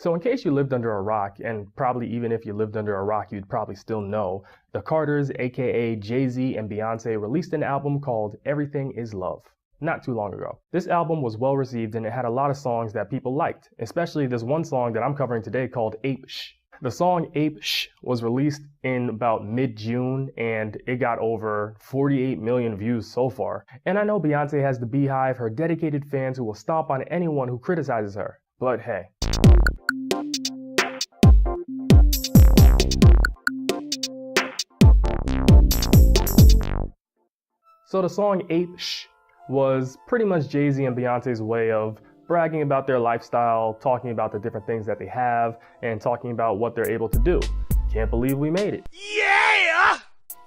So in case you lived under a rock, and probably even if you lived under a rock, you'd probably still know, the Carters, aka Jay-Z and Beyoncé, released an album called Everything Is Love not too long ago. This album was well received and it had a lot of songs that people liked, especially this one song that I'm covering today called Apes. The song Apes was released in about mid-June and it got over 48 million views so far. And I know Beyoncé has the Beehive, her dedicated fans who will stomp on anyone who criticizes her. But hey. So the song Apes was pretty much Jay-Z and Beyoncé's way of bragging about their lifestyle, talking about the different things that they have, and talking about what they're able to do. Can't believe we made it. Yeah!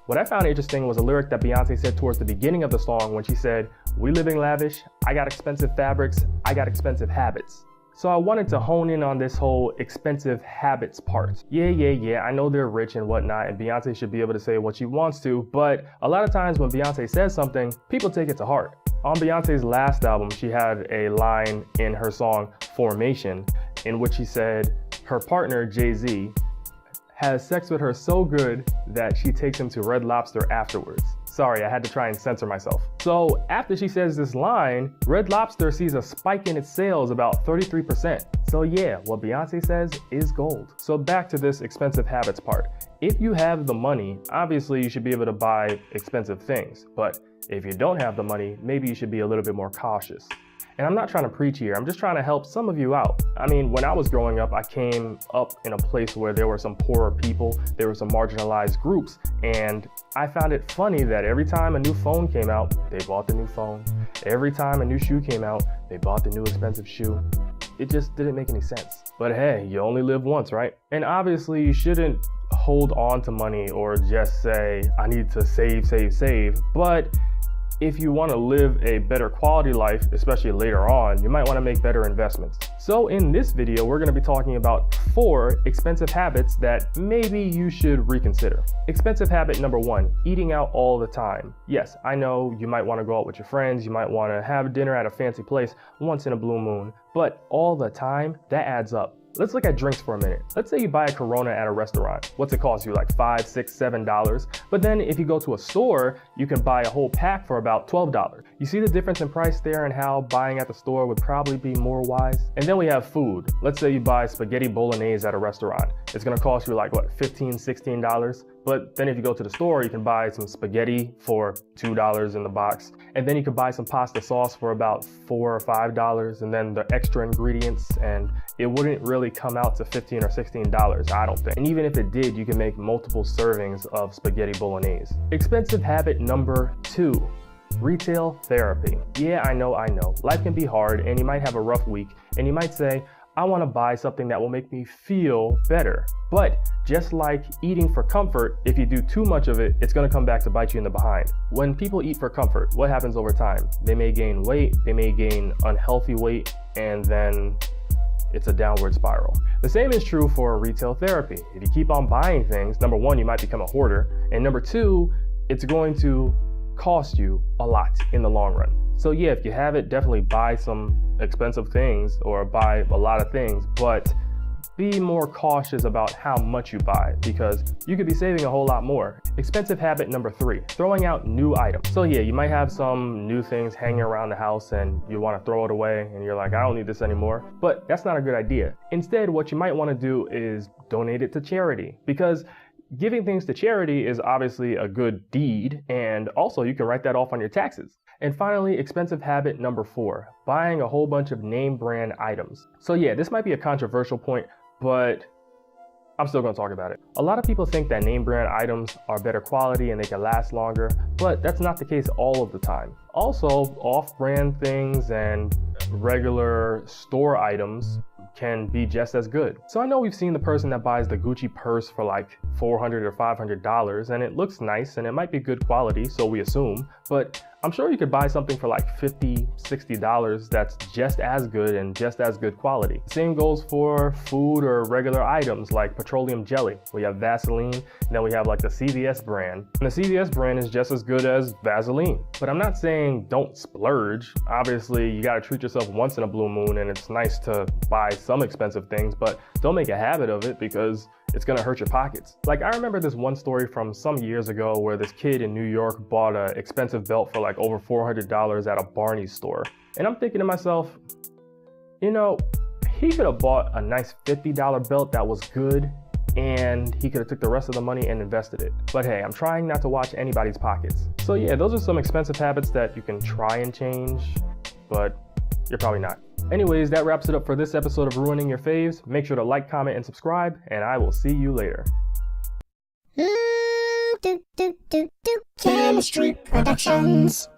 What I found interesting was a lyric that Beyoncé said towards the beginning of the song when she said, "We living lavish, I got expensive fabrics, I got expensive habits." So I wanted to hone in on this whole expensive habits part. Yeah, I know they're rich and whatnot, and Beyoncé should be able to say what she wants to, but a lot of times when Beyoncé says something, people take it to heart. On Beyoncé's last album, she had a line in her song Formation in which she said her partner, Jay-Z, has sex with her so good that she takes him to Red Lobster afterwards. Sorry, I had to try and censor myself. So after she says this line, Red Lobster sees a spike in its sales about 33%. So yeah, what Beyoncé says is gold. So back to this expensive habits part. If you have the money, obviously you should be able to buy expensive things. But if you don't have the money, maybe you should be a little bit more cautious. And I'm not trying to preach here, I'm just trying to help some of you out. I mean, when I was growing up, I came up in a place where there were some poorer people, there were some marginalized groups, and I found it funny that every time a new phone came out, they bought the new phone. Every time a new shoe came out, they bought the new expensive shoe. It just didn't make any sense. But hey, you only live once, right? And obviously you shouldn't hold on to money or just say, I need to save, but if you want to live a better quality life, especially later on, you might want to make better investments. So in this video, we're going to be talking about 4 expensive habits that maybe you should reconsider. Expensive habit number 1, eating out all the time. Yes, I know you might want to go out with your friends, you might want to have dinner at a fancy place once in a blue moon, but all the time, that adds up. Let's look at drinks for a minute. Let's say you buy a Corona at a restaurant. What's it cost you, like $5, $6, $7? But then if you go to a store, you can buy a whole pack for about $12. You see the difference in price there and how buying at the store would probably be more wise? And then we have food. Let's say you buy spaghetti bolognese at a restaurant. It's gonna cost you like what, $15, $16? But then if you go to the store, you can buy some spaghetti for $2 in the box. And then you can buy some pasta sauce for about $4 or $5, and then the extra ingredients, and it wouldn't really come out to $15 or $16, I don't think. And even if it did, you can make multiple servings of spaghetti bolognese. Expensive habit number 2, retail therapy. Yeah, I know. Life can be hard and you might have a rough week and you might say, I want to buy something that will make me feel better. But just like eating for comfort, if you do too much of it, it's going to come back to bite you in the behind. When people eat for comfort, what happens over time? They may gain weight, they may gain unhealthy weight, and then it's a downward spiral. The same is true for retail therapy. If you keep on buying things, number 1, you might become a hoarder, and number 2, it's going to cost you a lot in the long run. So yeah, if you have it, definitely buy some expensive things or buy a lot of things, but be more cautious about how much you buy because you could be saving a whole lot more. Expensive habit number 3, throwing out new items. So yeah, you might have some new things hanging around the house and you want to throw it away and you're like, I don't need this anymore, but that's not a good idea. Instead, what you might want to do is donate it to charity, because giving things to charity is obviously a good deed, and also you can write that off on your taxes. And finally, expensive habit number 4, buying a whole bunch of name brand items. So yeah, this might be a controversial point, but I'm still gonna talk about it. A lot of people think that name brand items are better quality and they can last longer, but that's not the case all of the time. Also, off-brand things and regular store items can be just as good. So I know we've seen the person that buys the Gucci purse for like $400 or $500 and it looks nice and it might be good quality, so we assume, but I'm sure you could buy something for like $50, $60 that's just as good and just as good quality. The same goes for food or regular items like petroleum jelly. We have Vaseline, and then we have like the CVS brand. And the CVS brand is just as good as Vaseline. But I'm not saying don't splurge. Obviously, you gotta treat yourself once in a blue moon, and it's nice to buy some expensive things, but don't make a habit of it because it's gonna hurt your pockets. Like, I remember this one story from some years ago where this kid in New York bought an expensive belt for like over $400 at a Barney's store. And I'm thinking to myself, you know, he could have bought a nice $50 belt that was good, and he could have took the rest of the money and invested it. But hey, I'm trying not to watch anybody's pockets. So yeah, those are some expensive habits that you can try and change, but you're probably not. Anyways, that wraps it up for this episode of Ruining Your Faves. Make sure to like, comment, and subscribe, and I will see you later. Chemistry Productions.